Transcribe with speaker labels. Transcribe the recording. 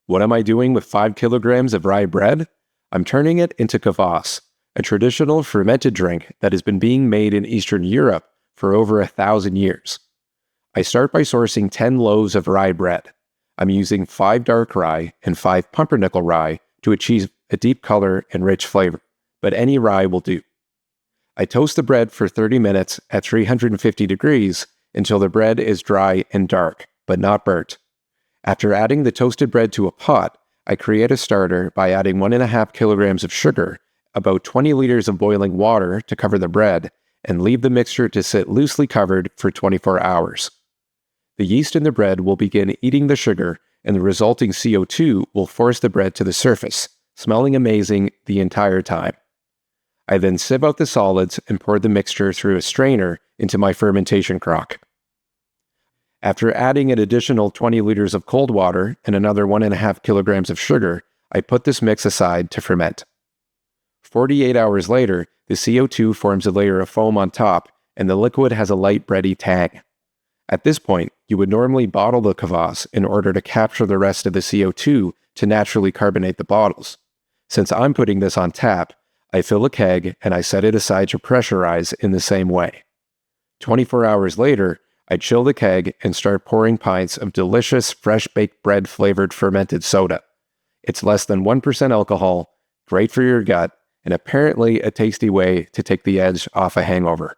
Speaker 1: What am I doing with 5 kilograms of rye bread? I'm turning it into Kvass, a traditional fermented drink that has been being made in Eastern Europe for over 1,000 years. I start by sourcing 10 loaves of rye bread. I'm using 5 dark rye and 5 pumpernickel rye to achieve a deep color and rich flavor, but any rye will do. I toast the bread for 30 minutes at 350 degrees until the bread is dry and dark, but not burnt. After adding the toasted bread to a pot, I create a starter by adding 1.5 kilograms of sugar, about 20 liters of boiling water to cover the bread, and leave the mixture to sit loosely covered for 24 hours. The yeast in the bread will begin eating the sugar, and the resulting CO2 will force the bread to the surface, smelling amazing the entire time. I then sieve out the solids and pour the mixture through a strainer into my fermentation crock. After adding an additional 20 liters of cold water and another 1.5 kilograms of sugar, I put this mix aside to ferment. 48 hours later, the CO2 forms a layer of foam on top, and the liquid has a light bready tang. At this point, you would normally bottle the Kvass in order to capture the rest of the CO2 to naturally carbonate the bottles. Since I'm putting this on tap, I fill a keg and I set it aside to pressurize in the same way. 24 hours later, I chill the keg and start pouring pints of delicious fresh-baked bread-flavored fermented soda. It's less than 1% alcohol, great for your gut, and apparently a tasty way to take the edge off a hangover.